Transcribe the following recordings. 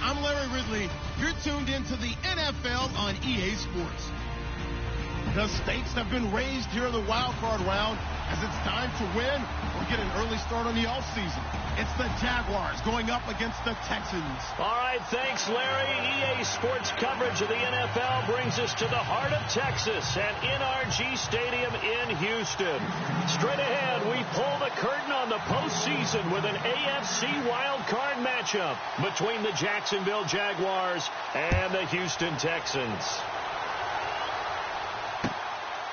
I'm Larry Ridley. You're tuned into the NFL on EA Sports. The stakes have been raised here in the wild card round as it's time to win or get an early start on the offseason. It's the Jaguars going up against the Texans. All right, thanks, Larry. EA Sports coverage of the NFL brings us to the heart of Texas at NRG Stadium in Houston. Straight ahead, we pull the curtain on the postseason with an AFC wildcard matchup between the Jacksonville Jaguars and the Houston Texans.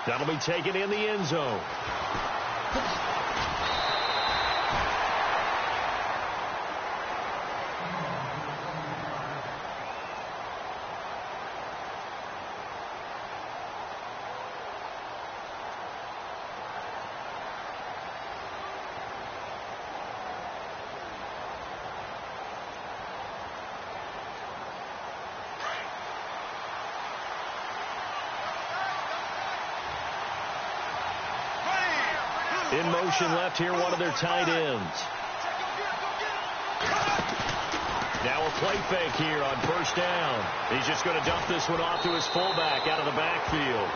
That'll be taken in the end zone. In motion left here, one of their tight ends. Now a play fake here on first down. He's just going to dump this one off to his fullback out of the backfield.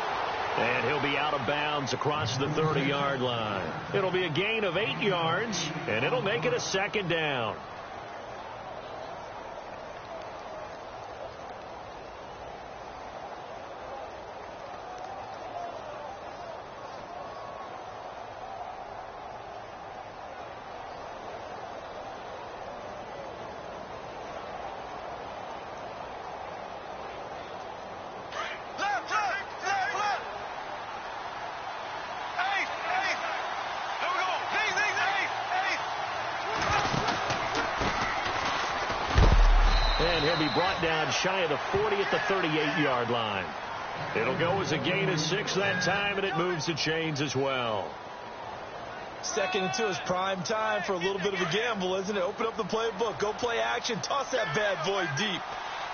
And he'll be out of bounds across the 30-yard line. It'll be a gain of 8 yards, and it'll make it a second down. And he'll be brought down shy of the 40 at the 38-yard line. It'll go as a gain of 6 that time, and it moves the chains as well. 2nd and 2 is prime time for a little bit of a gamble, isn't it? Open up the playbook, go play action, toss that bad boy deep.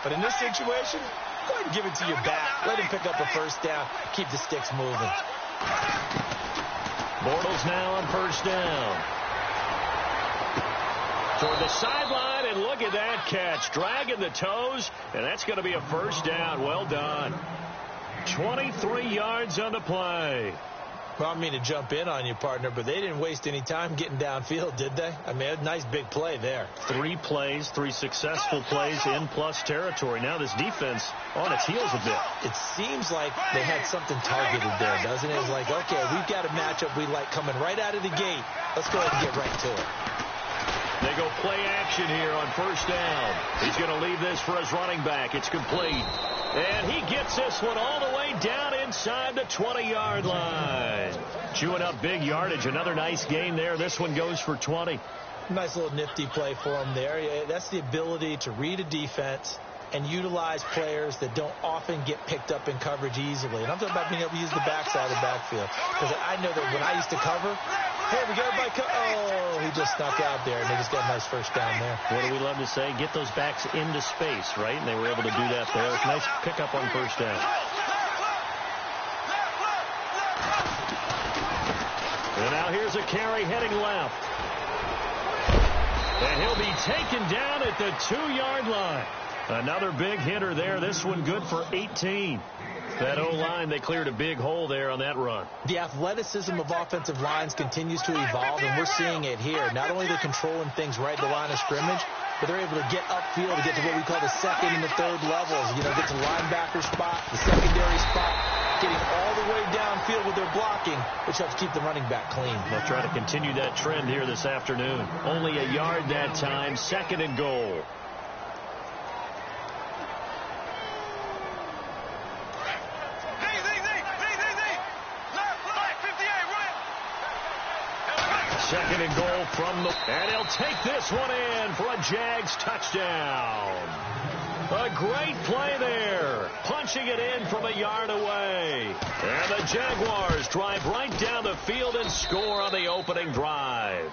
But in this situation, go ahead and give it to your back. Let him pick up a first down. Keep the sticks moving. Bortles now on first down. Toward the sideline, and look at that catch. Dragging the toes, and that's going to be a first down. Well done. 23 yards on the play. Well, I don't mean to jump in on you, partner, but they didn't waste any time getting downfield, did they? I mean, a nice big play there. 3 plays, 3 successful plays in plus territory. Now this defense on its heels a bit. It seems like they had something targeted there, doesn't it? It's like, okay, we've got a matchup we like coming right out of the gate. Let's go ahead and get right to it. They go play action here on first down. He's going to leave this for his running back. It's complete. And he gets this one all the way down inside the 20-yard line. Chewing up big yardage. Another nice gain there. This one goes for 20. Nice little nifty play for him there. That's the ability to read a defense and utilize players that don't often get picked up in coverage easily. And I'm talking about being able to use the backside of the backfield. Because I know that when I used to cover, hey, we got everybody. Oh, he just snuck out there, and they just got a nice first down there. What do we love to say? Get those backs into space, right? And they were able to do that there. Nice pickup on first down. And now here's a carry heading left. And he'll be taken down at the 2-yard line. Another big hitter there. This one good for 18. That O-line, they cleared a big hole there on that run. The athleticism of offensive lines continues to evolve, and we're seeing it here. Not only are they controlling things right at the line of scrimmage, but they're able to get upfield to get to what we call the 2nd and the 3rd levels. You know, get to linebacker spot, the secondary spot, getting all the way downfield with their blocking, which helps keep the running back clean. They'll try to continue that trend here this afternoon. Only a yard that time, 2nd and goal. Second and goal from the... And he'll take this one in for a Jags touchdown. A great play there. Punching it in from a yard away. And the Jaguars drive right down the field and score on the opening drive.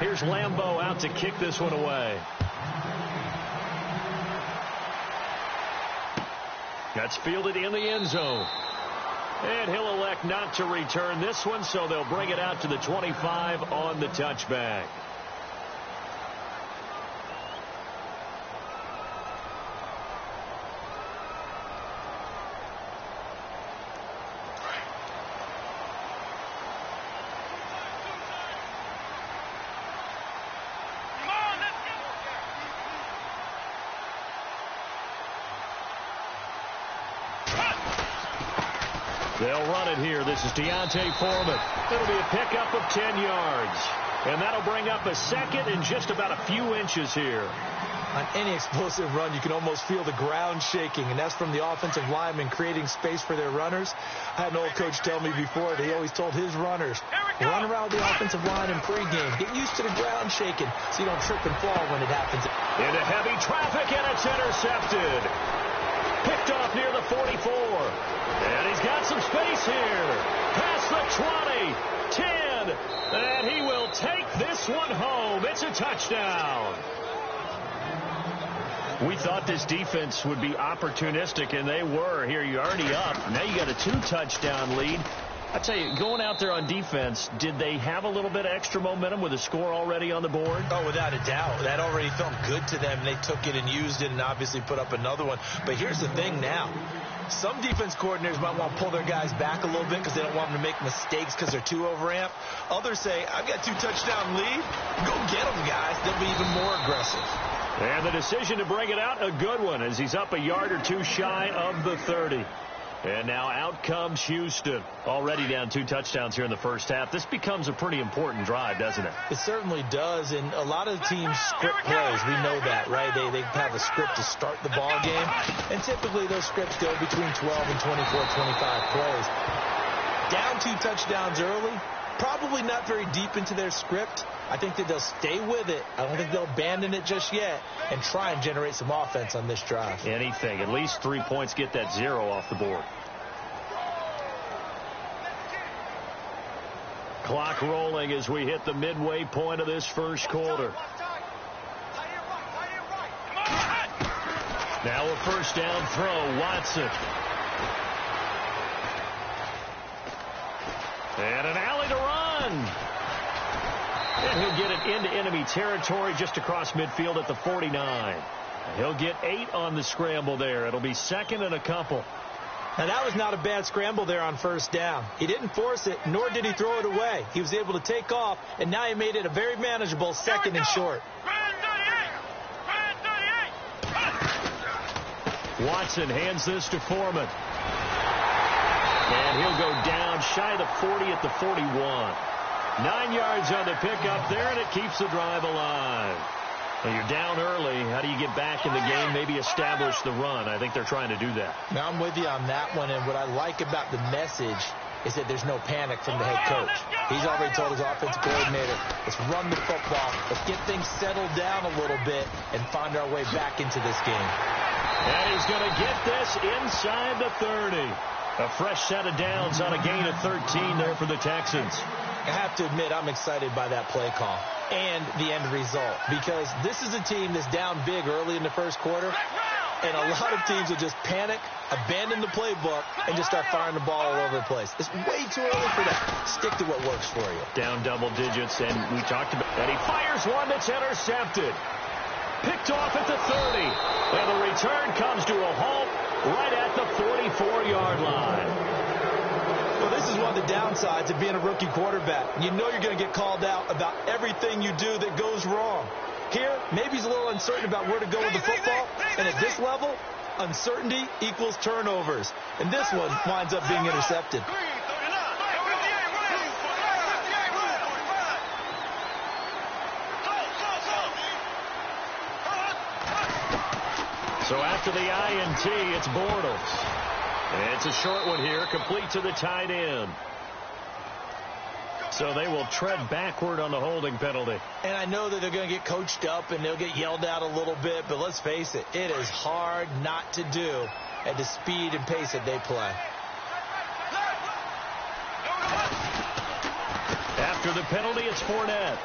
Here's Lambeau out to kick this one away. That's fielded in the end zone. And he'll elect not to return this one, so they'll bring it out to the 25 on the touchback. They'll run it here. This is Deontay Foreman. It'll be a pickup of 10 yards. And that'll bring up a second in just about a few inches here. On any explosive run, you can almost feel the ground shaking, and that's from the offensive linemen creating space for their runners. I had an old coach tell me before that he always told his runners, run around the offensive line in pregame. Get used to the ground shaking so you don't trip and fall when it happens. Into heavy traffic, and it's intercepted. Picked off near the 44. And he's got some space here. Past the 20, 10, and he will take this one home. It's a touchdown. We thought this defense would be opportunistic, and they were. Here, you're already up. Now you got a 2-touchdown lead. I tell you, going out there on defense, did they have a little bit of extra momentum with a score already on the board? Oh, without a doubt. That already felt good to them. They took it and used it and obviously put up another one. But here's the thing now. Some defense coordinators might want to pull their guys back a little bit because they don't want them to make mistakes because they're too overamped. Others say, I've got 2-touchdown lead. Go get them, guys. They'll be even more aggressive. And the decision to bring it out, a good one, as he's up a yard or two shy of the 30. And now out comes Houston. Already down 2 touchdowns here in the first half. This becomes a pretty important drive, doesn't it? It certainly does. And a lot of teams script plays. We know that, right? They have a script to start the ball game. And typically those scripts go between 12 and 24, 25 plays. Down 2 touchdowns early. Probably not very deep into their script. I think that they'll stay with it. I don't think they'll abandon it just yet and try and generate some offense on this drive. Anything. At least 3 points, get that 0 off the board. Clock rolling as we hit the midway point of this first quarter. Now a first down throw, Watson. And an alley to run. And he'll get it into enemy territory just across midfield at the 49. He'll get 8 on the scramble there. It'll be second and a couple. Now, that was not a bad scramble there on first down. He didn't force it, nor did he throw it away. He was able to take off, and now he made it a very manageable second and short. Watson hands this to Foreman. And he'll go down shy of the 40 at the 41. 9 yards on the pickup there, and it keeps the drive alive. Well, you're down early. How do you get back in the game, maybe establish the run? I think they're trying to do that. Now, I'm with you on that one, and what I like about the message is that there's no panic from the head coach. He's already told his offensive coordinator, let's run the football, let's get things settled down a little bit and find our way back into this game. And he's going to get this inside the 30. A fresh set of downs on a gain of 13 there for the Texans. I have to admit, I'm excited by that play call and the end result, because this is a team that's down big early in the first quarter, and a lot of teams will just panic, abandon the playbook, and just start firing the ball all over the place. It's way too early for that. Stick to what works for you. Down double digits, and we talked about that. He fires one that's intercepted. Picked off at the 30, and the return comes to a halt right at the 44-yard line. Well, this is one of the downsides of being a rookie quarterback. You know you're going to get called out about everything you do that goes wrong. Here, maybe he's a little uncertain about where to go with the football, and at this level, uncertainty equals turnovers. And this one winds up being intercepted. So after the INT, it's Bortles. And it's a short one here, complete to the tight end. So they will tread backward on the holding penalty. And I know that they're going to get coached up and they'll get yelled at a little bit, but let's face it, it is hard not to do at the speed and pace that they play. After the penalty, it's Fournette.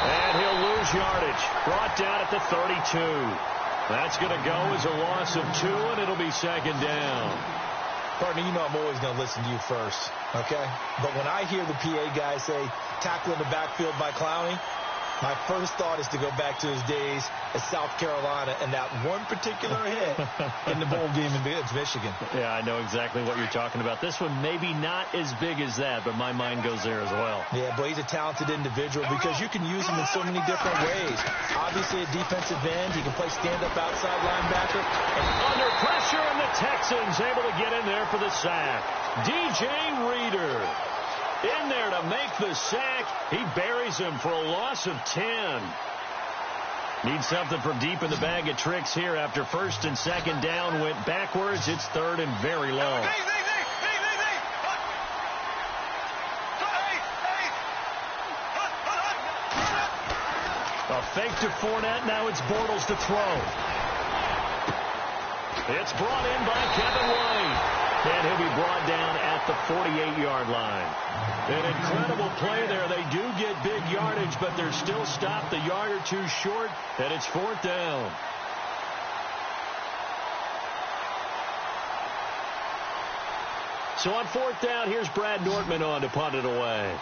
And he'll lose yardage. Brought down at the 32. That's going to go as a loss of 2, and it'll be second down. Partner, you know I'm always going to listen to you first, okay? But when I hear the PA guy say, tackle in the backfield by Clowney, my first thought is to go back to his days at South Carolina and that one particular hit in the bowl game against Michigan. Yeah, I know exactly what you're talking about. This one maybe not as big as that, but my mind goes there as well. Yeah, but he's a talented individual because you can use him in so many different ways. Obviously, a defensive end. He can play stand-up outside linebacker. And under pressure, and the Texans able to get in there for the sack. DJ Reader in there to make the sack. He buries him for a loss of 10. Needs something from deep in the bag of tricks here after first and second down went backwards. It's third and very low. A fake to Fournette. Now it's Bortles to throw. It's brought in by Kevin White. And he'll be brought down at the 48-yard line. An incredible play there. They do get big yardage, but they're still stopped a yard or two short, and it's fourth down. So on fourth down, here's Brad Nortman on to punt it away.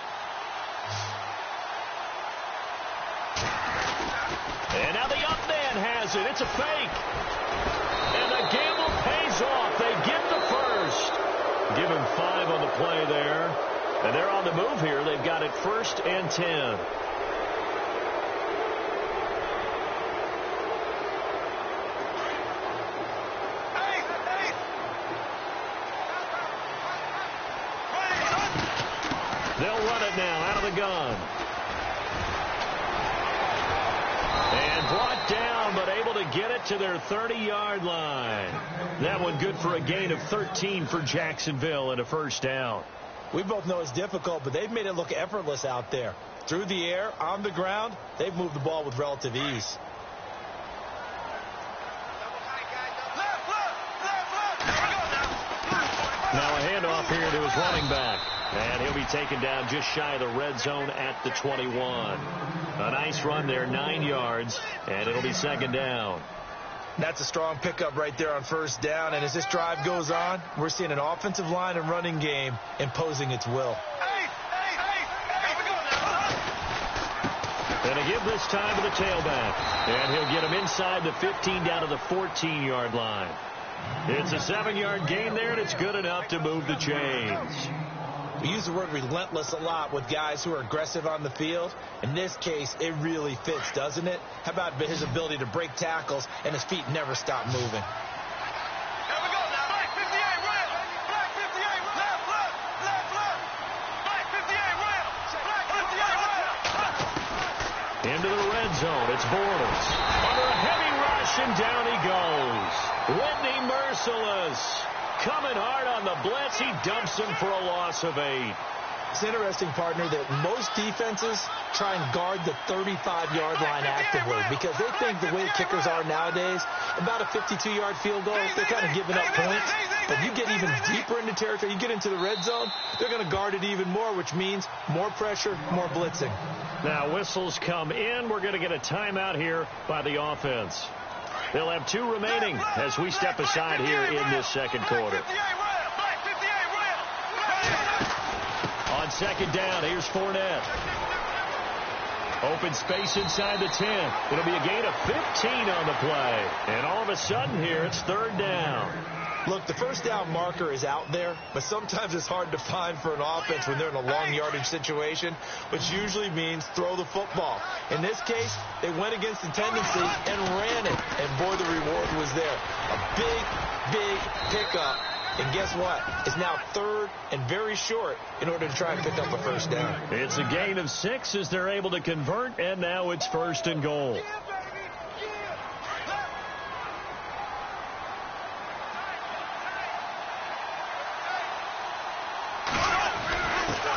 And now the up man has it. It's a fake. And the gamble pays off. They get the first. Give him 5 on the play there. And they're on the move here. They've got it first and 10. They'll run it now out of the gun. And brought down, but able to get it to their 30-yard line. That one good for a gain of 13 for Jacksonville and a first down. We both know it's difficult, but they've made it look effortless out there. Through the air, on the ground, they've moved the ball with relative ease. Now a handoff here to his running back. And he'll be taken down just shy of the red zone at the 21. A nice run there, 9 yards, and it'll be second down. That's a strong pickup right there on first down. And as this drive goes on, we're seeing an offensive line and running game imposing its will. And a give this time to the tailback. And he'll get him inside the 15 down to the 14-yard line. It's a 7-yard gain there, and it's good enough to move the chains. We use the word relentless a lot with guys who are aggressive on the field. In this case, it really fits, doesn't it? How about his ability to break tackles and his feet never stop moving? Into the red zone. It's Bortles. Under a heavy rush, and down he goes. Whitney Merciless. Coming hard on the blitz. He dumps him for a loss of 8. It's interesting, partner, that most defenses try and guard the 35-yard line actively because they think the way kickers are nowadays, about a 52-yard field goal, they're kind of giving up points. But you get even deeper into territory, you get into the red zone, they're going to guard it even more, which means more pressure, more blitzing. Now whistles come in. We're going to get a timeout here by the offense. They'll have 2 remaining as we step aside here in this second quarter. On second down, here's Fournette. Open space inside the 10. It'll be a gain of 15 on the play. And all of a sudden here, it's third down. Look, the first down marker is out there, but sometimes it's hard to find for an offense when they're in a long yardage situation, which usually means throw the football. In this case, they went against the tendency and ran it, and boy, the reward was there. A big pickup, and guess what? It's now third and very short in order to try and pick up a first down. It's a gain of 6 as they're able to convert, and now it's first and goal.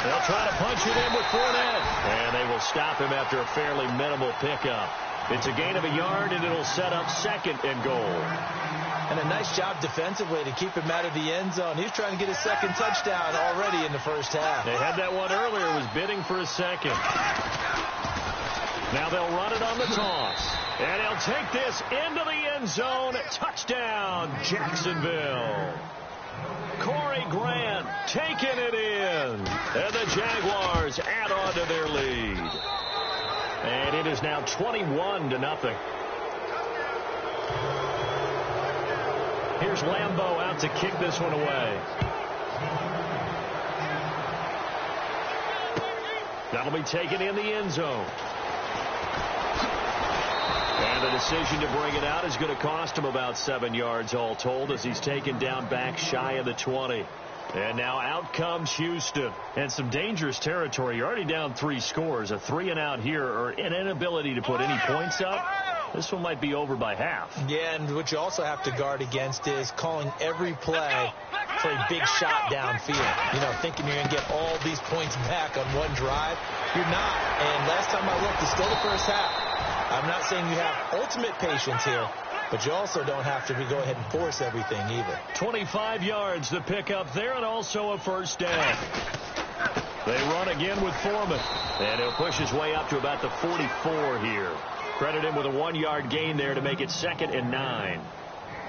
They'll try to punch it in with Fournette. And they will stop him after a fairly minimal pickup. It's a gain of a yard, and it'll set up second and goal. And a nice job defensively to keep him out of the end zone. He's trying to get his second touchdown already in the first half. They had that one earlier, was bidding for a second. Now they'll run it on the toss. And he'll take this into the end zone. Touchdown, Jacksonville. Corey Grant taking it in. And the Jaguars add on to their lead. And it is now 21-0. Here's Lambeau out to kick this one away. That'll be taken in the end zone. And the decision to bring it out is going to cost him about 7 yards all told as he's taken down back shy of the 20. And now out comes Houston. And some dangerous territory. You're already down 3 scores. A 3-and-out here or an inability to put any points up. This one might be over by half. Yeah, and what you also have to guard against is calling every play for a big shot downfield. You know, thinking you're going to get all these points back on one drive. You're not. And last time I looked, it's still the first half. I'm not saying you have ultimate patience here, but you also don't have to go ahead and force everything either. 25 yards to pick up there and also a first down. They run again with Foreman. And he'll push his way up to about the 44 here. Credit him with a 1-yard gain there to make it 2nd and 9.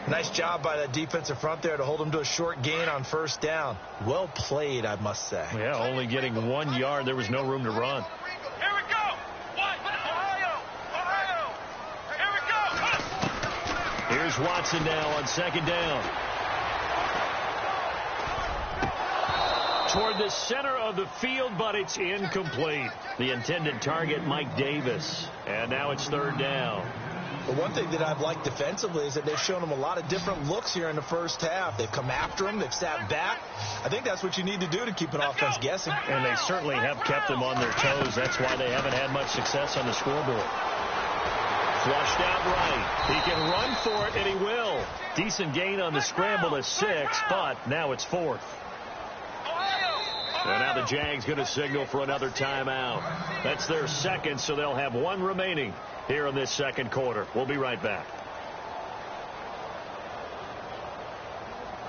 Nice job by that defensive front there to hold him to a short gain on first down. Well played, I must say. Yeah, only getting 1 yard. There was no room to run. Here we go. Ohio. Here we go. Here's Watson now on 2nd down. Toward the center of the field, but it's incomplete. The intended target, Mike Davis. And now it's 3rd down. The one thing that I've liked defensively is that they've shown him a lot of different looks here in the first half. They've come after him. They've sat back. I think that's what you need to do to keep an offense guessing. And they certainly have kept them on their toes. That's why they haven't had much success on the scoreboard. Flushed out right. He can run for it, and he will. Decent gain on the scramble to 6, but now it's 4th. And now the Jags going to signal for another timeout. That's their 2nd, so they'll have 1 remaining here in this 2nd quarter. We'll be right back.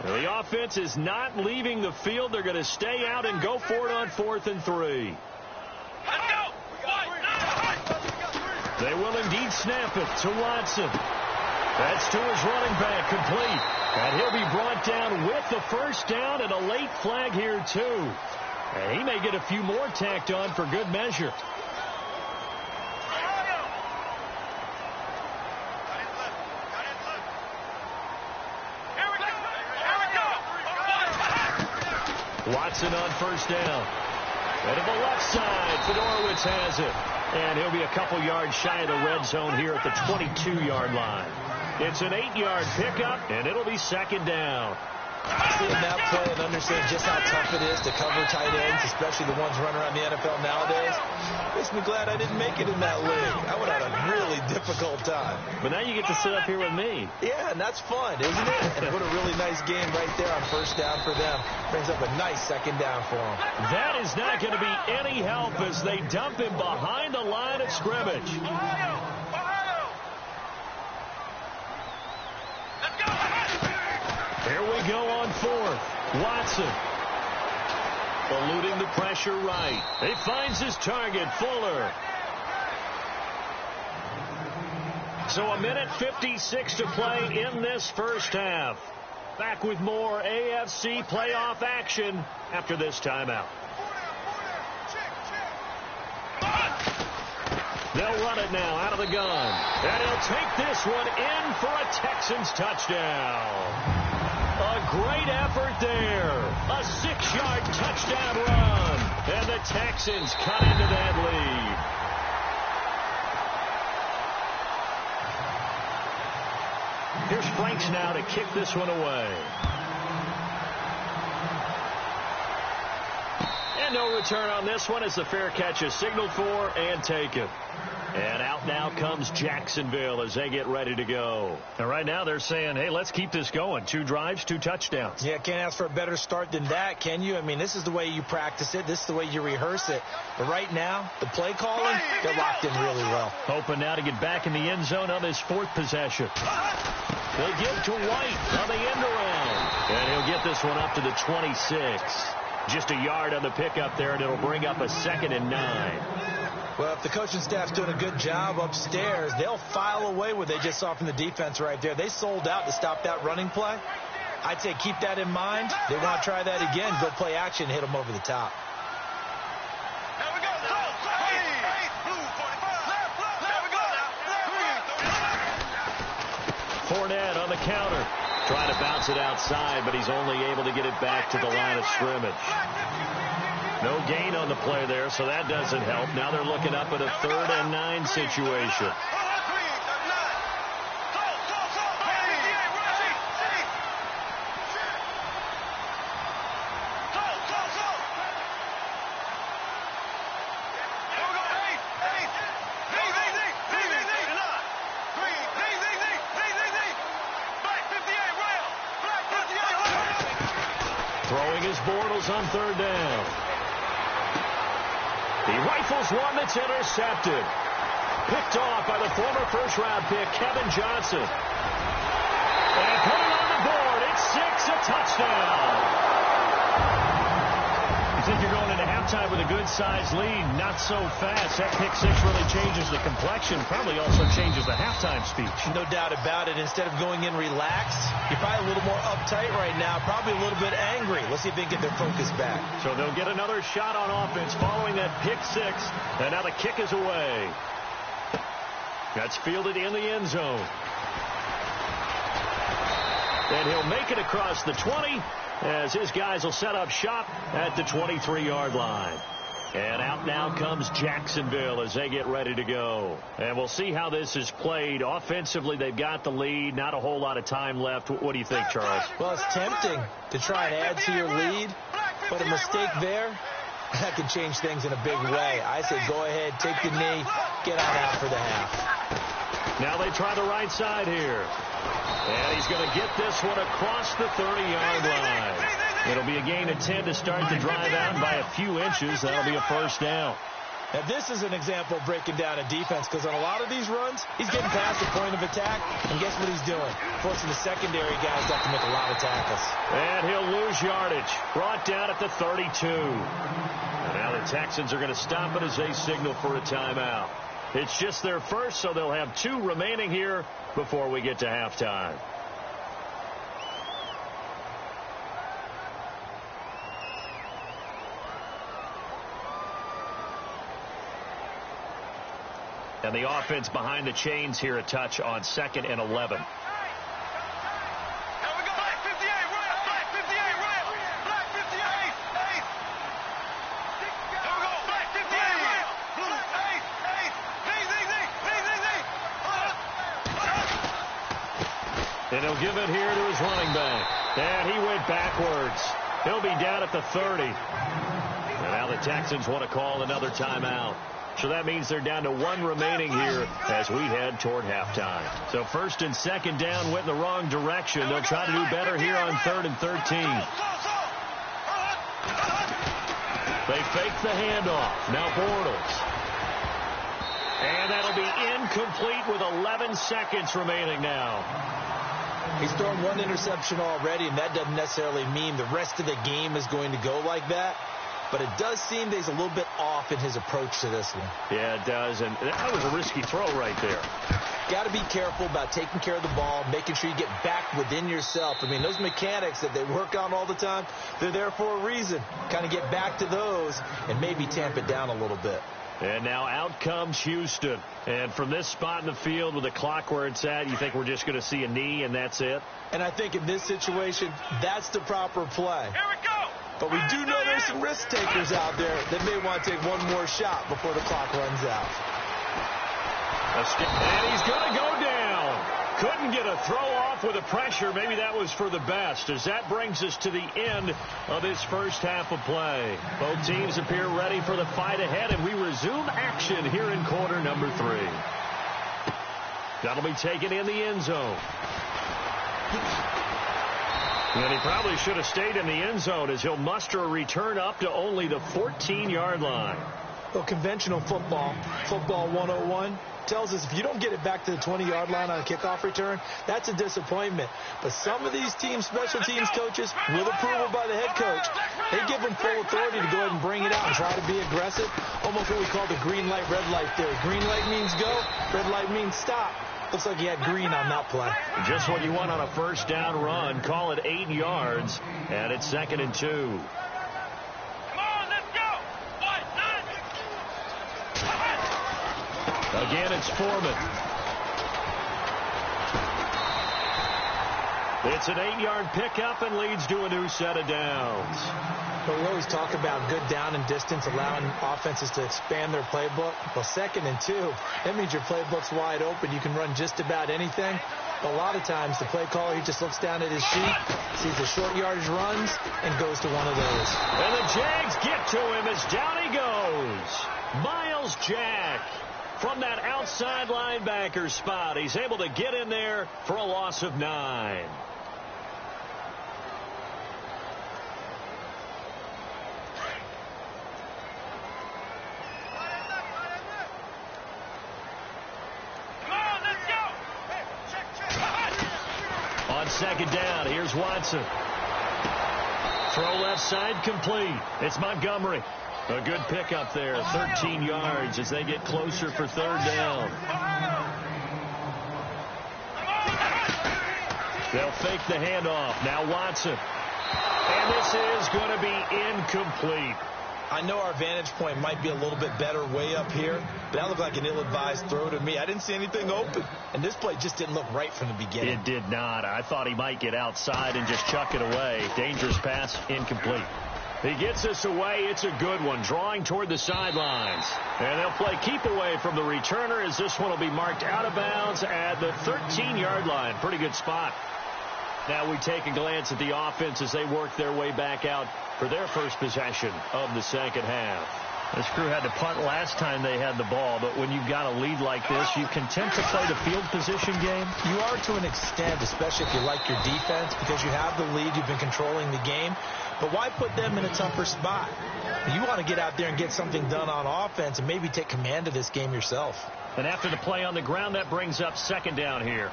The offense is not leaving the field. They're going to stay out and go for it on 4th and 3. Let's go. They will indeed snap it to Watson. That's to his running back, complete. And he'll be brought down with the first down and a late flag here, too. And he may get a few more tacked on for good measure. Watson on first down. And to the left side, Fedorowicz has it. And he'll be a couple yards shy of the red zone here at the 22-yard line. It's an 8-yard pickup, and it'll be 2nd down. Seeing that play and understanding just how tough it is to cover tight ends, especially the ones running around the NFL nowadays, makes me glad I didn't make it in that league. I would have had a really difficult time. But now you get to sit up here with me. Yeah, and that's fun, isn't it? And what a really nice game right there on first down for them. Brings up a nice 2nd down for them. That is not going to be any help as they dump him behind the line of scrimmage. Here we go on 4th. Watson. Eluding the pressure right. He finds his target, Fuller. So a minute 56 to play in this first half. Back with more AFC playoff action after this timeout. They'll run it now out of the gun. And he'll take this one in for a Texans touchdown. A great effort there. A 6-yard touchdown run. And the Texans cut into that lead. Here's Franks now to kick this one away. And no return on this one as the fair catch is signaled for and taken. And out now comes Jacksonville as they get ready to go. And right now they're saying, hey, let's keep this going. 2 drives, 2 touchdowns. Yeah, can't ask for a better start than that, can you? I mean, this is the way you practice it. This is the way you rehearse it. But right now, the play calling, they're locked in really well. Hoping now to get back in the end zone on this 4th possession. They give to White on the end around. And he'll get this one up to the 26. Just a yard on the pickup there, and it'll bring up a 2nd and 9. Well, if the coaching staff's doing a good job upstairs, they'll file away what they just saw from the defense right there. They sold out to stop that running play. I'd say keep that in mind. They want to try that again, go play action, hit them over the top. Fournette on the counter. Trying to bounce it outside, but he's only able to get it back to the line of scrimmage. No gain on the play there, so that doesn't help. Now they're looking up at a 3rd and 9 situation. Throwing his Bortles on 3rd down. He rifles one that's intercepted. Picked off by the former first-round pick, Kevin Johnson. And putting on the board, it's 6, a touchdown. You think you're going into halftime with a good-sized lead, not so fast. That pick 6 really changes the complexion, probably also changes the halftime speech. No doubt about it. Instead of going in relaxed, you're probably a little more uptight right now, probably a little bit angry. Let's see if they can get their focus back. So they'll get another shot on offense following that pick 6, and now the kick is away. That's fielded in the end zone. And he'll make it across the 20 as his guys will set up shop at the 23-yard line. And out now comes Jacksonville as they get ready to go. And we'll see how this is played. Offensively, they've got the lead. Not a whole lot of time left. What do you think, Charles? Well, it's tempting to try and add to your lead, but a mistake there, that could change things in a big way. I say go ahead, take the knee, get on out for the half. Now they try the right side here. And he's going to get this one across the 30-yard line. It'll be a gain of 10 to start the drive out by a few inches. That'll be a first down. Now, this is an example of breaking down a defense, because on a lot of these runs, he's getting past the point of attack, and guess what he's doing? Forcing the secondary guys up to make a lot of tackles. And he'll lose yardage. Brought down at the 32. And now the Texans are going to stop it as they signal for a timeout. It's just their first, so they'll have 2 remaining here before we get to halftime. And the offense behind the chains here, a touch on 2nd and 11. And he'll give it here to his running back. And he went backwards. He'll be down at the 30. And now the Texans want to call another timeout. So that means they're down to 1 remaining here as we head toward halftime. So 1st and 2nd down went in the wrong direction. They'll try to do better here on 3rd and 13. They fake the handoff. Now Bortles. And that'll be incomplete with 11 seconds remaining now. He's thrown 1 interception already, and that doesn't necessarily mean the rest of the game is going to go like that. But it does seem that he's a little bit off in his approach to this one. Yeah, it does. And that was a risky throw right there. Got to be careful about taking care of the ball, making sure you get back within yourself. I mean, those mechanics that they work on all the time, they're there for a reason. Kind of get back to those and maybe tamp it down a little bit. And now out comes Houston. And from this spot in the field with the clock where it's at, you think we're just going to see a knee and that's it? And I think in this situation, that's the proper play. Here we go. But we do know there's some risk takers out there that may want to take one more shot before the clock runs out. And he's going to go down. Couldn't get a throw off with the pressure. Maybe that was for the best, as that brings us to the end of this first half of play. Both teams appear ready for the fight ahead, and we resume action here in quarter number 3. That'll be taken in the end zone. And he probably should have stayed in the end zone, as he'll muster a return up to only the 14-yard line. Well, conventional football 101, tells us if you don't get it back to the 20-yard line on a kickoff return, that's a disappointment. But some of these special teams coaches, with approval by the head coach, they give them full authority to go ahead and bring it out and try to be aggressive, almost what we call the green light, red light theory. Green light means go, red light means stop. Looks like he had green on that play. Just what you want on a first down run. Call it 8 yards, and it's 2nd and 2. Come on, let's go. 1, 9. Again, it's Foreman. It's an 8-yard pickup and leads to a new set of downs. But we always talk about good down and distance, allowing offenses to expand their playbook. Well, 2nd and 2, that means your playbook's wide open. You can run just about anything. But a lot of times, the play caller, he just looks down at his sheet, sees the short yardage runs, and goes to one of those. And the Jags get to him as down he goes. Miles Jack. From that outside linebacker spot, he's able to get in there for a loss of 9. On 2nd down, here's Watson. Throw left side complete. It's Montgomery. A good pickup there, 13 yards as they get closer for 3rd down. They'll fake the handoff. Now Watson. And this is going to be incomplete. I know our vantage point might be a little bit better way up here, but that looked like an ill-advised throw to me. I didn't see anything open, and this play just didn't look right from the beginning. It did not. I thought he might get outside and just chuck it away. Dangerous pass, incomplete. He gets this away. It's a good one, drawing toward the sidelines. And they'll play keep away from the returner as this one will be marked out of bounds at the 13-yard line. Pretty good spot. Now we take a glance at the offense as they work their way back out for their first possession of the second half. This crew had to punt last time they had the ball, but when you've got a lead like this, you content to play the field position game? You are to an extent, especially if you like your defense, because you have the lead, you've been controlling the game. But why put them in a tougher spot? You want to get out there and get something done on offense and maybe take command of this game yourself. And after the play on the ground, that brings up 2nd down here.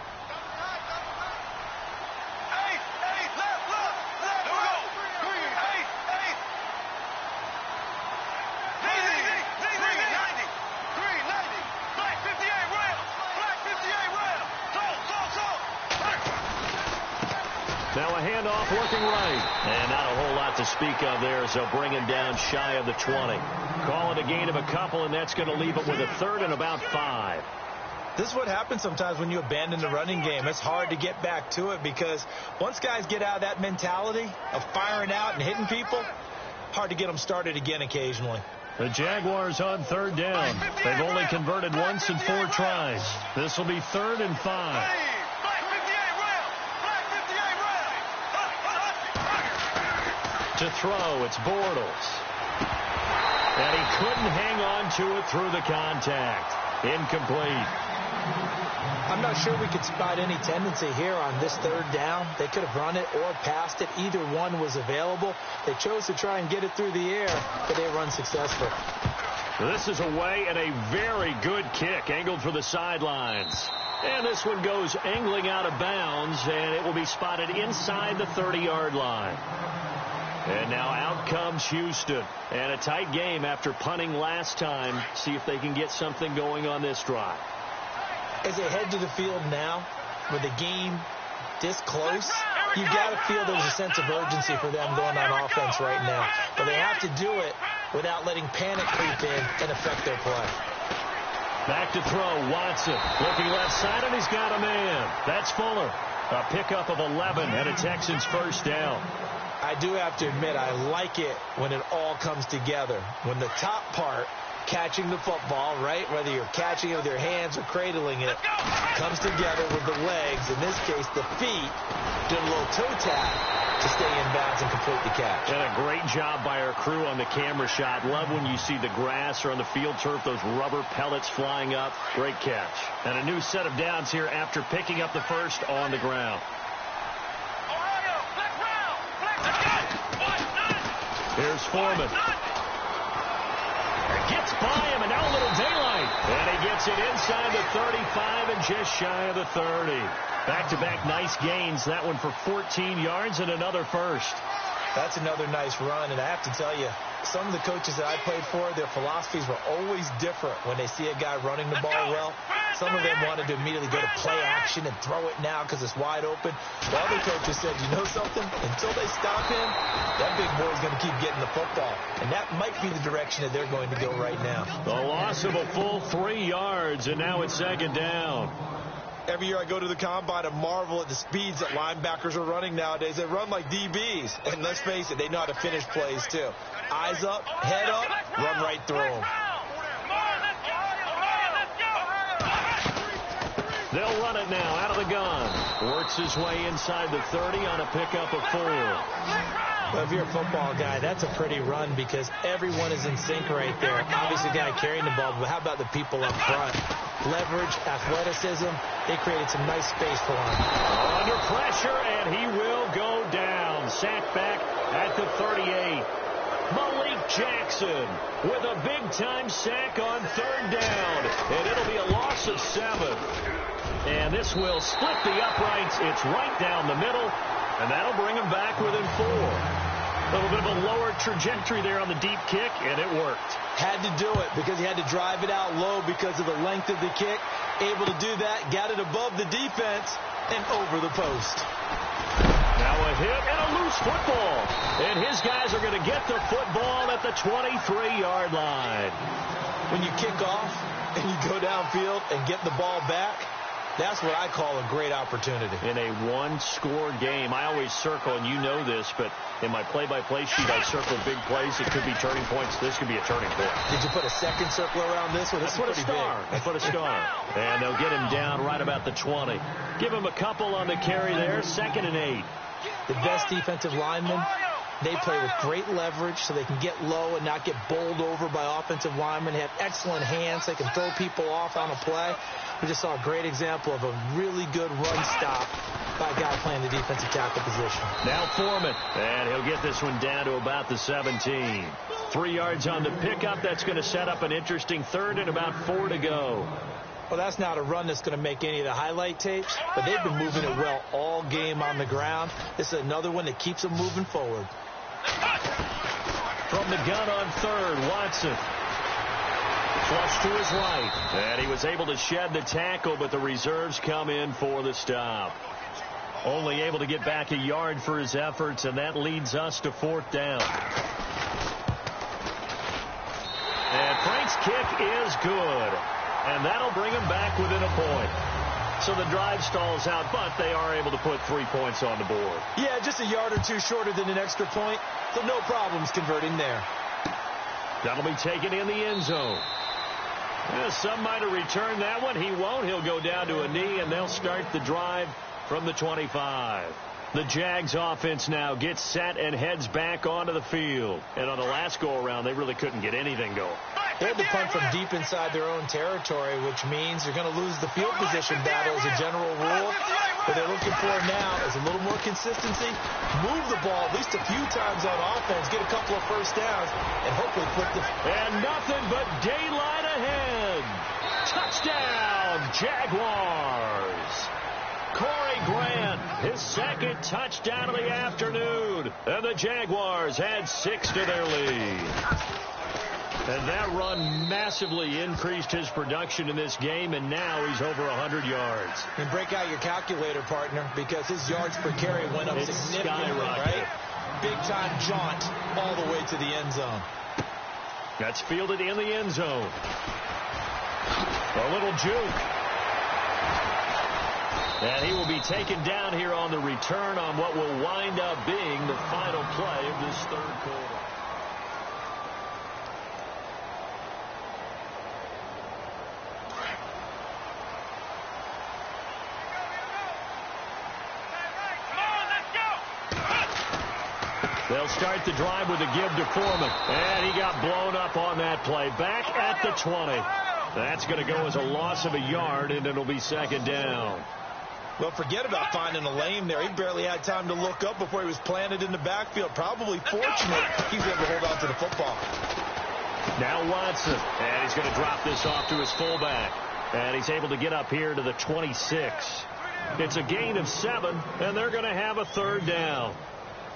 Now a handoff working right. And not a whole lot to speak of there, so bring him down shy of the 20. Call it a gain of a couple, and that's going to leave him with a 3rd and about 5. This is what happens sometimes when you abandon the running game. It's hard to get back to it because once guys get out of that mentality of firing out and hitting people, hard to get them started again occasionally. The Jaguars on 3rd down. They've only converted once in 4 tries. This will be 3rd and 5. To throw, it's Bortles. And he couldn't hang on to it through the contact. Incomplete. I'm not sure we could spot any tendency here on this 3rd down. They could have run it or passed it. Either one was available. They chose to try and get it through the air, but they run successful. This is away and a very good kick, angled for the sidelines. And this one goes angling out of bounds, and it will be spotted inside the 30-yard line. And now out comes Houston. And a tight game after punting last time. See if they can get something going on this drive. As they head to the field now, with the game this close, you got to feel there's a sense of urgency for them going on offense right now. But they have to do it without letting panic creep in and affect their play. Back to throw, Watson. Looking left side, and he's got a man. That's Fuller. A pickup of 11 and a Texans first down. I do have to admit, I like it when it all comes together. When the top part, catching the football, right, whether you're catching it with your hands or cradling it, comes together with the legs, in this case the feet, doing a little toe tap to stay in bounds and complete the catch. And a great job by our crew on the camera shot. Love when you see the grass or on the field turf, those rubber pellets flying up. Great catch. And a new set of downs here after picking up the first on the ground. Here's Foreman. Gets by him, and now a little daylight. And he gets Gets it inside the 35 and just shy of the 30. Back-to-back nice gains. That one for 14 yards and another first. That's another nice run, and I have to tell you, some of the coaches that I played for, their philosophies were always different when they see a guy running the ball well. Some of them wanted to immediately go to play action and throw it now because it's wide open. The other coaches said, you know something? Until they stop him, that big boy's going to keep getting the football. And that might be the direction that they're going to go right now. The loss of a full 3 yards, and now it's second down. Every year I go to the combine and marvel at the speeds that linebackers are running nowadays. They run like DBs. And let's face it, they know how to finish plays too. Eyes up, head up, run right through them. They'll run it now out of the gun. Works his way inside the 30 on a pickup of 4. Well, if you're a football guy, that's a pretty run because everyone is in sync right there. Obviously, the guy carrying the ball, but how about the people up front? Leverage, athleticism, they created some nice space for him. Under pressure, and he will go down. Sacked back at the 38. Malik Jackson with a big-time sack on 3rd down, and it'll be a loss of 7. And this will split the uprights. It's right down the middle, and that'll bring him back within 4. A little bit of a lower trajectory there on the deep kick, and it worked. Had to do it because he had to drive it out low because of the length of the kick. Able to do that, got it above the defense, and over the post. Now a hit and a loose football. And his guys are going to get the football at the 23-yard line. When you kick off and you go downfield and get the ball back, that's what I call a great opportunity. In a one-score game, I always circle, and you know this, but in my play-by-play sheet, I circle big plays. It could be turning points. This could be a turning point. Did you put a second circle around this one? This is pretty big. I put a star. And they'll get him down right about the 20. Give him a couple on the carry there. 2nd and 8. The best defensive linemen, they play with great leverage so they can get low and not get bowled over by offensive linemen. They have excellent hands. They can throw people off on a play. We just saw a great example of a really good run stop by a guy playing the defensive tackle position. Now Foreman, and he'll get this one down to about the 17. 3 yards on the pickup. That's going to set up an interesting 3rd and about 4 to go. Well, that's not a run that's going to make any of the highlight tapes, but they've been moving it well all game on the ground. This is another one that keeps them moving forward. From the gun on 3rd, Watson. Flush to his right. And he was able to shed the tackle, but the reserves come in for the stop. Only able to get back a yard for his efforts, and that leads us to 4th down. And Frank's kick is good. And that'll bring him back within a point. So the drive stalls out, but they are able to put 3 points on the board. Yeah, just a yard or 2 shorter than an extra point. So no problems converting there. That'll be taken in the end zone. Some might have returned that one. He won't. He'll go down to a knee, and they'll start the drive from the 25. The Jags offense now gets set and heads back onto the field. And on the last go-around, they really couldn't get anything going. They had to punt from deep inside their own territory, which means you're going to lose the field position battle as a general rule. What they're looking for now is a little more consistency, move the ball at least a few times on offense, get a couple of first downs, and hopefully flip the... And nothing but daylight ahead. Touchdown, Jaguars. Corey Grant, his 2nd touchdown of the afternoon. And the Jaguars add 6 to their lead. And that run massively increased his production in this game, and now he's over 100 yards. And break out your calculator, partner, because his yards per carry went up significantly, right? Big-time jaunt all the way to the end zone. That's fielded in the end zone. A little juke. And he will be taken down here on the return on what will wind up being the final play of this 3rd quarter. They'll start the drive with a give to Foreman. And he got blown up on that play. Back at the 20. That's going to go as a loss of a yard, and it'll be 2nd down. Well, forget about finding a lane there. He barely had time to look up before he was planted in the backfield. Probably fortunate he was able to hold on to the football. Now Watson. And he's going to drop this off to his fullback. And he's able to get up here to the 26. It's a gain of 7, and they're going to have a third down.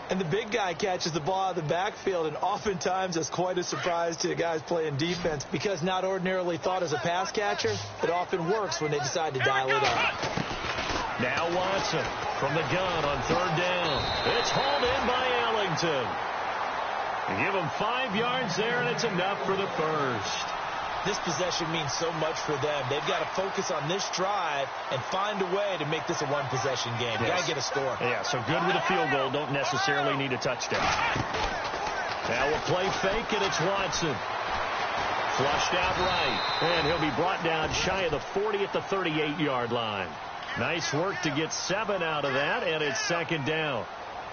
And the big guy catches the ball out of the backfield, and oftentimes it's quite a surprise to the guys playing defense because not ordinarily thought as a pass catcher, it often works when they decide to dial it up. Now Watson from the gun on third down. It's hauled in by Ellington. Give him 5 yards there, and it's enough for the first. This possession means so much for them. They've got to focus on this drive and find a way to make this a one-possession game. Yes. Got to get a score. Yeah, so good with a field goal. Don't necessarily need a touchdown. Now we'll play fake, and it's Watson. Flushed out right, and he'll be brought down shy of the 40 at the 38-yard line. Nice work to get 7 out of that, and it's second down.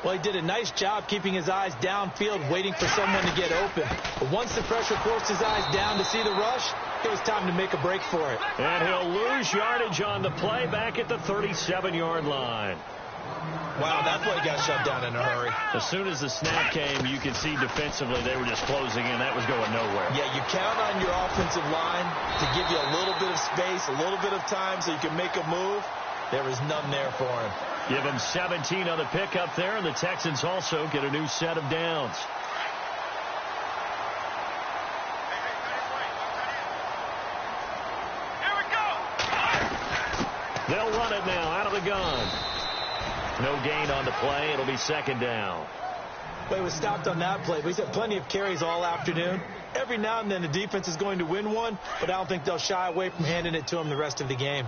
Well, he did a nice job keeping his eyes downfield, waiting for someone to get open. But once the pressure forced his eyes down to see the rush, it was time to make a break for it. And he'll lose yardage on the play back at the 37-yard line. Wow, that play got shut down in a hurry. As soon as the snap came, you could see defensively they were just closing in. That was going nowhere. Yeah, you count on your offensive line to give you a little bit of space, a little bit of time so you can make a move. There was none there for him. Give him 17 on the pickup there, and the Texans also get a new set of downs. Here we go. They'll run it now out of the gun. No gain on the play. It'll be second down. Well, he was stopped on that play, but he's had plenty of carries all afternoon. Every now and then the defense is going to win one, but I don't think they'll shy away from handing it to him the rest of the game.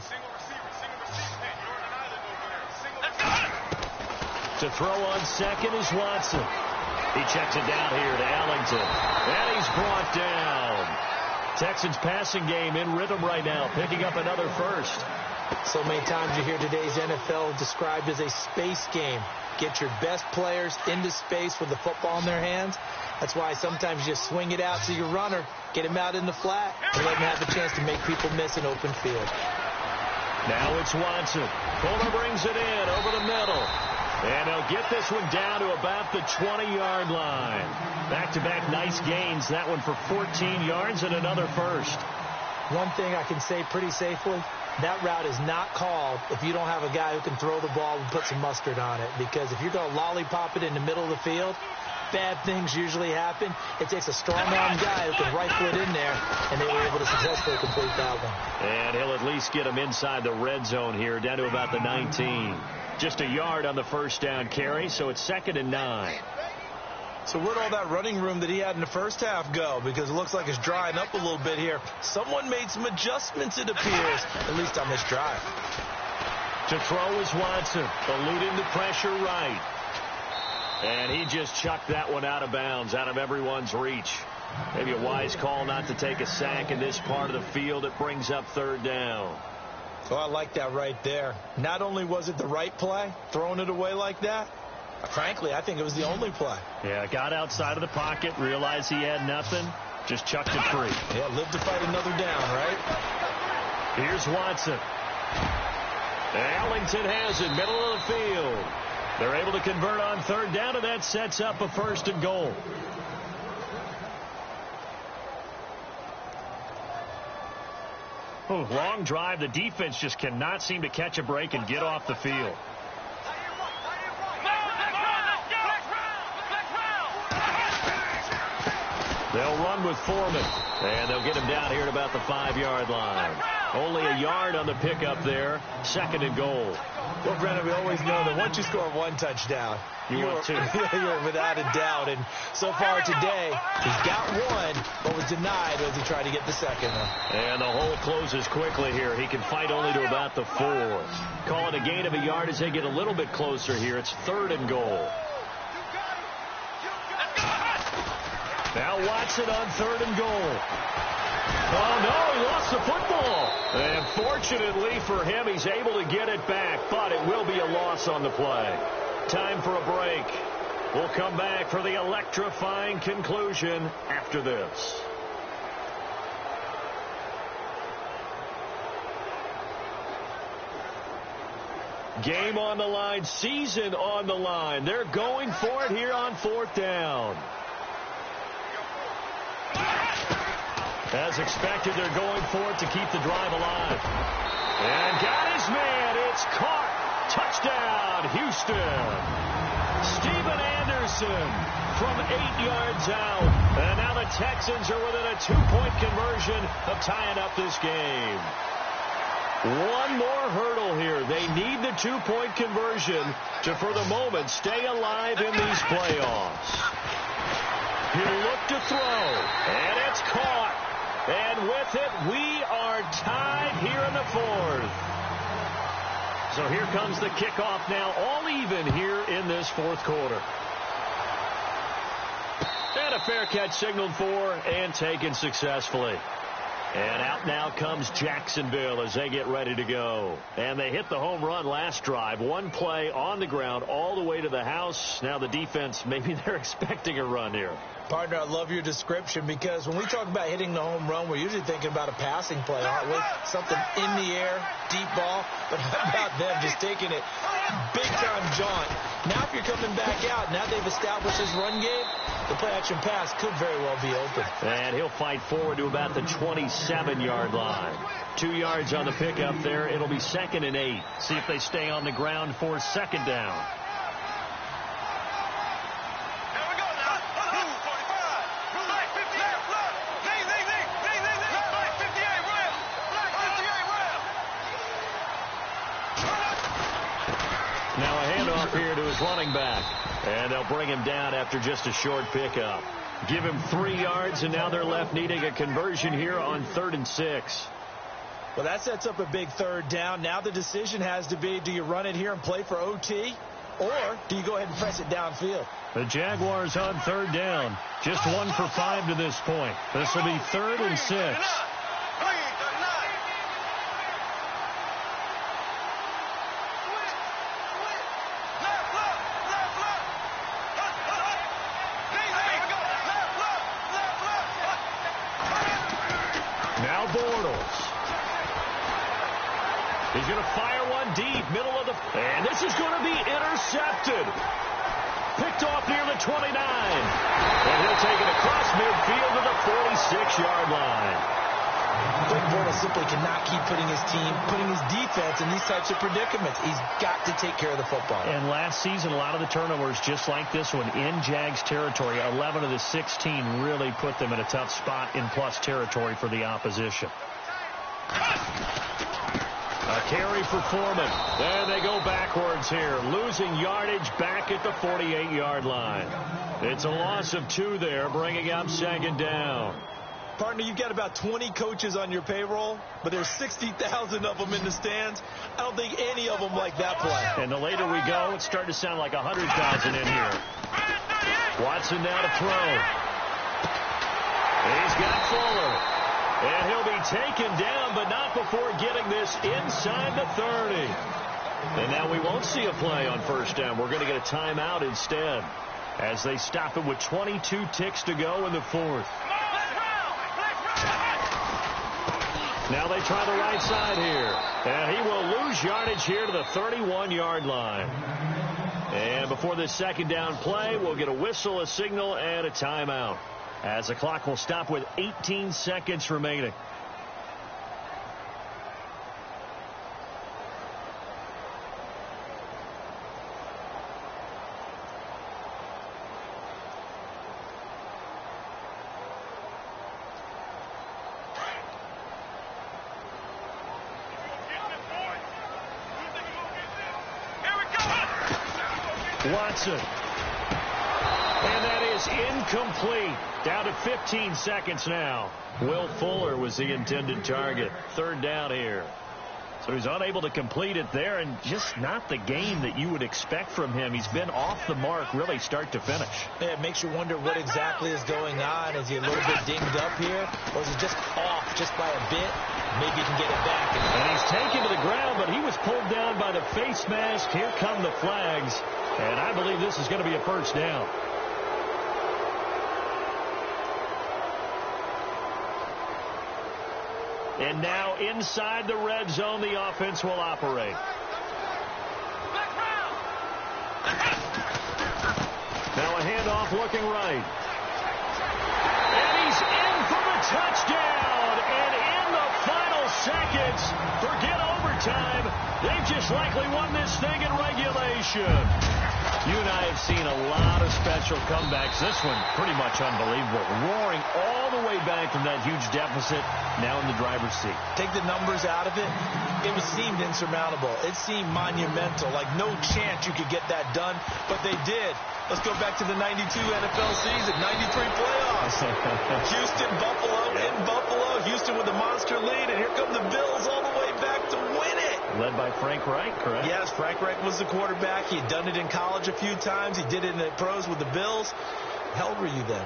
To throw on second is Watson. He checks it down here to Ellington. And he's brought down. Texans passing game in rhythm right now, picking up another first. So many times you hear today's NFL described as a space game. Get your best players into space with the football in their hands. That's why sometimes you swing it out to your runner, get him out in the flat, and let him have a chance to make people miss an open field. Now it's Watson. Fuller brings it in over the middle. And he'll get this one down to about the 20-yard line. Back-to-back nice gains. That one for 14 yards and another first. One thing I can say pretty safely, that route is not called if you don't have a guy who can throw the ball and put some mustard on it. Because if you're going to lollipop it in the middle of the field, bad things usually happen. It takes a strong-arm guy who can rifle it in there, and they were able to successfully complete that one. And he'll at least get him inside the red zone here, down to about the 19. Just a yard on the first down carry, so it's 2nd and 9. So where'd all that running room that he had in the first half go? Because it looks like it's drying up a little bit here. Someone made some adjustments, it appears, at least on this drive. To throw is Watson, eluding the pressure right. And he just chucked that one out of bounds, out of everyone's reach. Maybe a wise call not to take a sack in this part of the field. It brings up third down. Oh, I like that right there. Not only was it the right play, throwing it away like that, frankly, I think it was the only play. Yeah, got outside of the pocket, realized he had nothing, just chucked it free. Yeah, live to fight another down, right? Here's Watson. Ellington has it, middle of the field. They're able to convert on third down, and that sets up a 1st and goal. Oh, long drive. The defense just cannot seem to catch a break and get off the field. They'll run with Foreman, and they'll get him down here at about the 5-yard line. Only a yard on the pickup there. 2nd and goal. Well, Brennan, we always know that once you score one touchdown, you want two. You're without a doubt. And so far today, he's got one, but was denied as he tried to get the second one. And the hole closes quickly here. He can fight only to about the 4. Call it a gain of a yard as they get a little bit closer here. It's 3rd and goal. Now Watson on 3rd and goal. Oh, no, he lost the football. And fortunately for him, he's able to get it back, but it will be a loss on the play. Time for a break. We'll come back for the electrifying conclusion after this. Game on the line, season on the line. They're going for it here on 4th down. As expected, they're going for it to keep the drive alive. Houston. Steven Anderson from 8 yards out. And now the Texans are within a 2-point conversion of tying up this game. One more hurdle here. They need the 2-point conversion to, for the moment, stay alive in these playoffs. He'll look to throw, and it's caught. And with it, we are tied here in the 4th. So here comes the kickoff now, all even here in this 4th quarter. And a fair catch signaled for and taken successfully. And out now comes Jacksonville as they get ready to go. And they hit the home run last drive. One play on the ground all the way to the house. Now the defense, maybe they're expecting a run here. Partner, I love your description because when we talk about hitting the home run, we're usually thinking about a passing play, aren't we? Something in the air, deep ball. But how about them just taking it big-time jaunt? Now if you're coming back out, now they've established this run game, the play-action pass could very well be open. And he'll fight forward to about the 27-yard line. 2 yards on the pickup there. It'll be 2nd and 8. See if they stay on the ground for 2nd down. Now a handoff here to his running back. And they'll bring him down after just a short pickup. Give him 3 yards, and now they're left needing a conversion here on 3rd and 6. Well, that sets up a big 3rd down. Now the decision has to be, do you run it here and play for OT, or do you go ahead and press it downfield? The Jaguars on 3rd down. Just 1 for 5 to this point. This will be 3rd and 6. Now Bortles. He's going to fire one deep, middle of the... And this is going to be intercepted. Picked off near the 29. And he'll take it across midfield to the 46-yard line. Blake Bortles simply cannot keep putting his defense in these types of predicaments. He's got to take care of the football. And last season, a lot of the turnovers, just like this one, in Jags territory, 11 of the 16 really put them in a tough spot in plus territory for the opposition. A carry for Foreman. And they go backwards here, losing yardage back at the 48-yard line. It's a loss of 2 there, bringing up 2nd down. Partner, you've got about 20 coaches on your payroll, but there's 60,000 of them in the stands. I don't think any of them like that play. And the later we go, it's starting to sound like 100,000 in here. Watson now to throw. He's got Fuller. And he'll be taken down, but not before getting this inside the 30. And now we won't see a play on 1st down. We're going to get a timeout instead as they stop it with 22 ticks to go in the 4th. Now they try the right side here. And he will lose yardage here to the 31-yard line. And before this 2nd down play, we'll get a whistle, a signal, and a timeout, as the clock will stop with 18 seconds remaining. Watson. And that is incomplete. Down to 15 seconds now. Will Fuller was the intended target. 3rd down here. So he's unable to complete it there, and just not the game that you would expect from him. He's been off the mark really start to finish. Yeah, it makes you wonder what exactly is going on. Is he a little bit dinged up here, or is he just off just by a bit? Maybe he can get it back. And he's taken to the ground, but he was pulled down by the face mask. Here come the flags, and I believe this is going to be a 1st down. And now inside the red zone, the offense will operate. Now a handoff looking right. And he's in for the touchdown. And in the final seconds, forget overtime. They've just likely won this thing in regulation. possession. You and I have seen a lot of special comebacks. This one pretty much unbelievable. Roaring all the way back from that huge deficit, now in the driver's seat. Take the numbers out of it. It seemed insurmountable. It seemed monumental, like no chance you could get that done, but they did. Let's go back to the 92 NFL season, 93 playoffs. Houston, Buffalo, in Buffalo. Houston with a monster lead, and here come the Bills all the way back to win it. Led by Frank Reich, correct? Yes, Frank Reich was the quarterback. He had done it in college a few times. He did it in the pros with the Bills. How old were you then?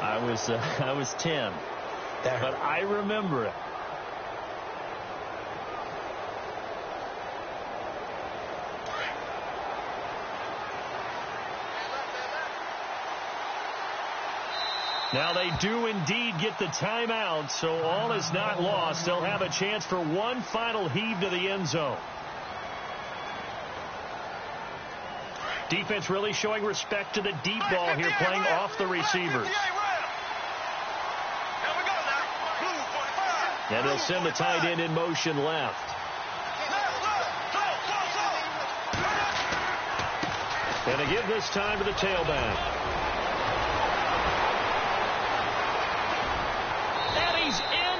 I was 10, but I remember it. Now they do indeed get the timeout, so all is not lost. They'll have a chance for one final heave to the end zone. Defense really showing respect to the deep ball here, playing off the receivers. And they'll send the tight end in motion left. And they give this time to the tailback.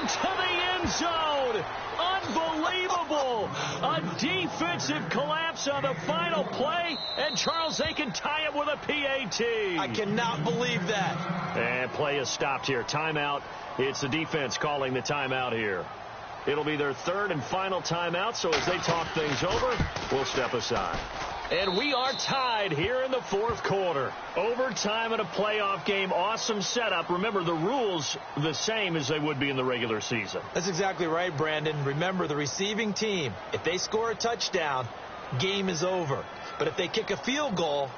To the end zone. Unbelievable. A defensive collapse on the final play, and Charles, they can tie it with a PAT. I cannot believe that. And play is stopped here. Timeout. It's the defense calling the timeout here. It'll be their third and final timeout, so as they talk things over, we'll step aside. And we are tied here in the fourth quarter. Overtime in a playoff game. Awesome setup. Remember, the rules the same as they would be in the regular season. That's exactly right, Brandon. Remember, the receiving team, if they score a touchdown, game is over. But if they kick a field goal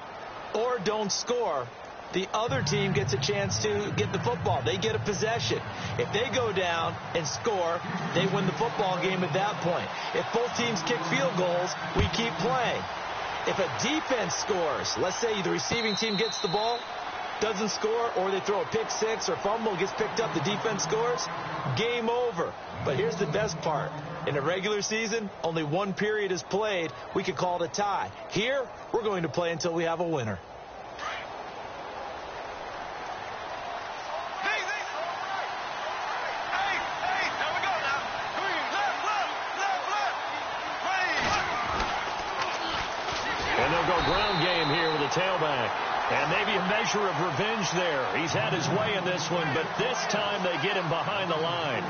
or don't score, the other team gets a chance to get the football. They get a possession. If they go down and score, they win the football game at that point. If both teams kick field goals, we keep playing. If a defense scores, let's say the receiving team gets the ball, doesn't score, or they throw a pick six or fumble, gets picked up, the defense scores, game over. But here's the best part. In a regular season, only one period is played. We could call it a tie. Here, we're going to play until we have a winner. Ground game here with a tailback. And maybe a measure of revenge there. He's had his way in this one, but this time they get him behind the line.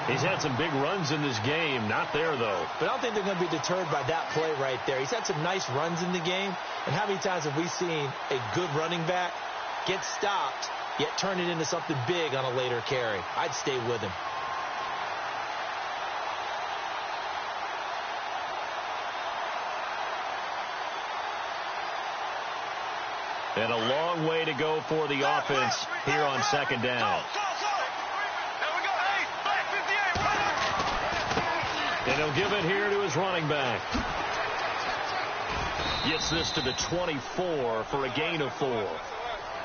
He's had some big runs in this game. Not there, though. But I don't think they're going to be deterred by that play right there. He's had some nice runs in the game. And how many times have we seen a good running back get stopped, yet turn it into something big on a later carry? I'd stay with him. And a long way to go for the offense here on second down. And he'll give it here to his running back. Gets this to the 24 for a gain of 4.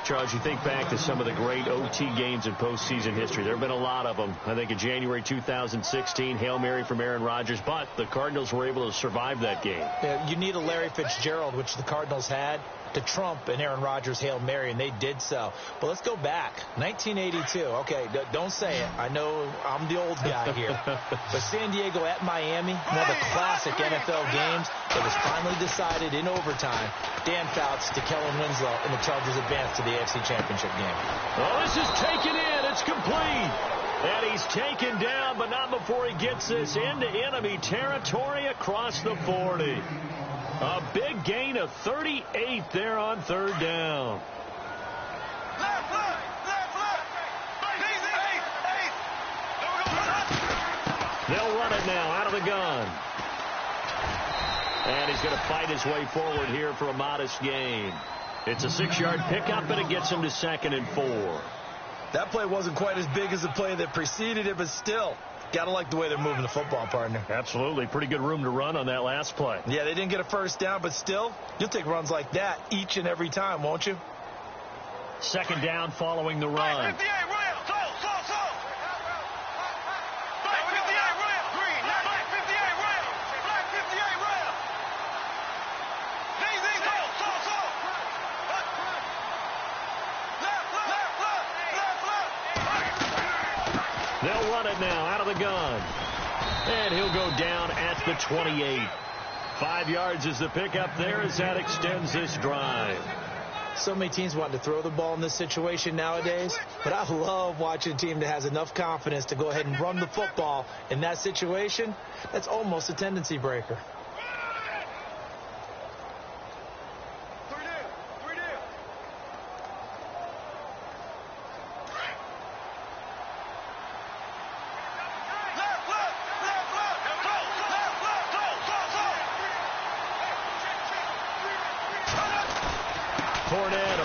Charles, you think back to some of the great OT games in postseason history. There have been a lot of them. I think in January 2016, Hail Mary from Aaron Rodgers, but the Cardinals were able to survive that game. Yeah, you need a Larry Fitzgerald, which the Cardinals had, to trump an Aaron Rodgers Hail Mary, and they did so. But let's go back. 1982. Okay, don't say it. I know I'm the old guy here. But San Diego at Miami, one of the classic NFL games. It was finally decided in overtime. Dan Fouts to Kellen Winslow, and the Chargers advanced to the AFC Championship game. Oh, this is taken in. It's complete. And he's taken down, but not before he gets this into enemy territory across the 40. A big gain of 38 there on third down. They'll run it now out of the gun. And he's going to fight his way forward here for a modest gain. It's a 6-yard pickup, and it gets him to 2nd and 4. That play wasn't quite as big as the play that preceded it, but still, got to like the way they're moving the football, partner. Absolutely. Pretty good room to run on that last play. Yeah, they didn't get a first down, but still, you'll take runs like that each and every time, won't you? 2nd down following the run. run it now out of the gun. And he'll go down at the 28. 5 yards is the pickup there as that extends this drive. So many teams want to throw the ball in this situation nowadays, but I love watching a team that has enough confidence to go ahead and run the football in that situation. That's almost a tendency breaker.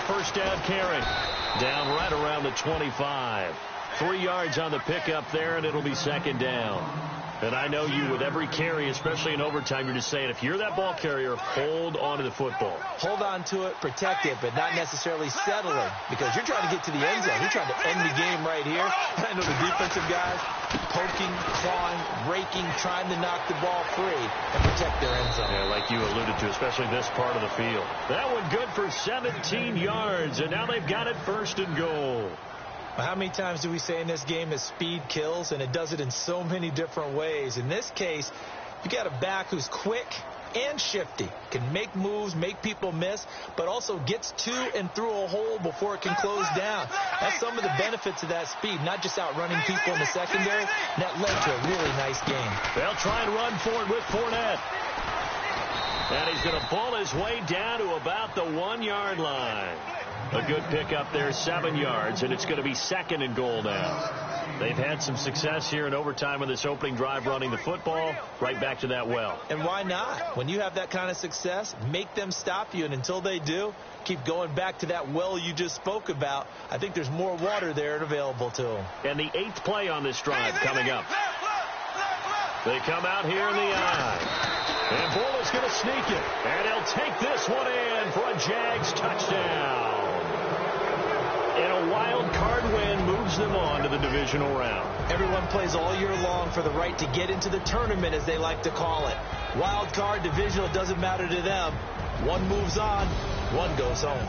First down carry. Down right around the 25. 3 yards on the pickup there, and it'll be second down. And I know you, with every carry, especially in overtime, you're just saying, if you're that ball carrier, hold on to the football. Hold on to it, protect it, but not necessarily settling, because you're trying to get to the end zone. You're trying to end the game right here. And I know the defensive guys poking, clawing, raking, trying to knock the ball free and protect their end zone. Yeah, like you alluded to, especially this part of the field. That one good for 17 yards, and now they've got it first and goal. How many times do we say in this game that speed kills, and it does it in so many different ways? In this case, you got a back who's quick and shifty, can make moves, make people miss, but also gets to and through a hole before it can close down. That's some of the benefits of that speed, not just outrunning people in the secondary. And that led to a really nice game. They'll try and run for it with Fournette. And he's going to pull his way down to about the 1 yard line. A good pickup there, 7 yards, and it's going to be second and goal now. They've had some success here in overtime on this opening drive running the football. Right back to that well. And why not? When you have that kind of success, make them stop you, and until they do, keep going back to that well you just spoke about. I think there's more water there and available to them. And the 8th play on this drive coming up. They come out here in the eye. And Bull is going to sneak it. And he'll take this one in for a Jags touchdown. And a wild card win moves them on to the divisional round. Everyone plays all year long for the right to get into the tournament, as they like to call it. Wild card, divisional, doesn't matter to them. One moves on, one goes home.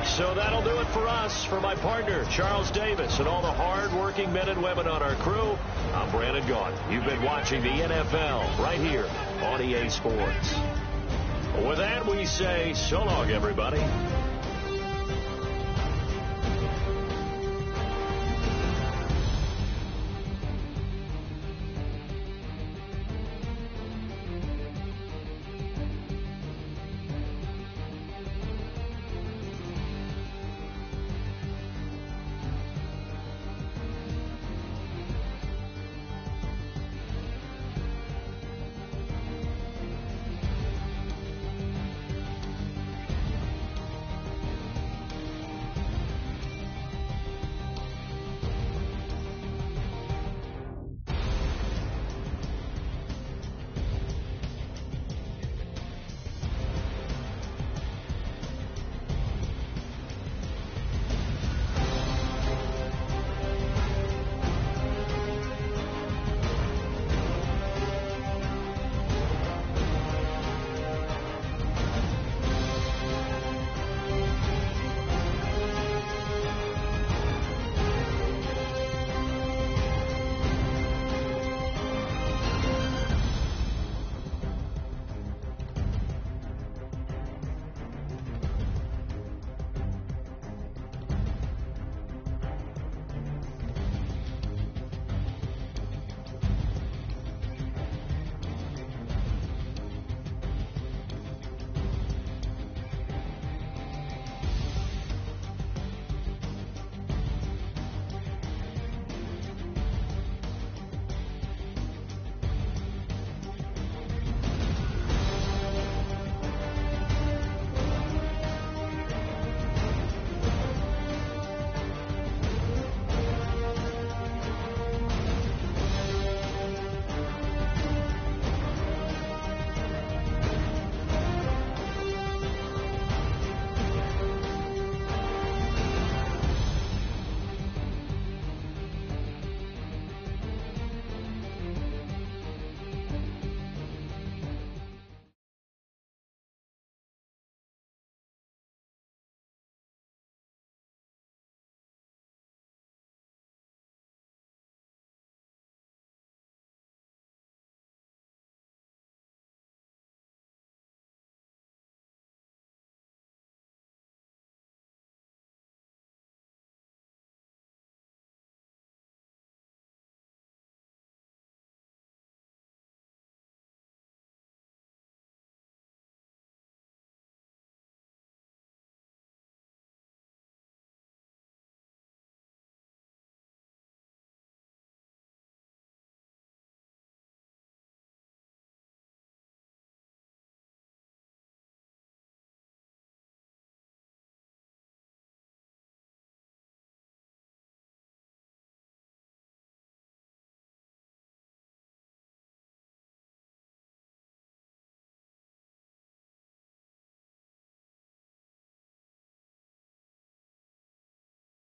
So that'll do it for us. For my partner, Charles Davis, and all the hard-working men and women on our crew, I'm Brandon Gault. You've been watching the NFL right here on EA Sports. With that, we say so long, everybody.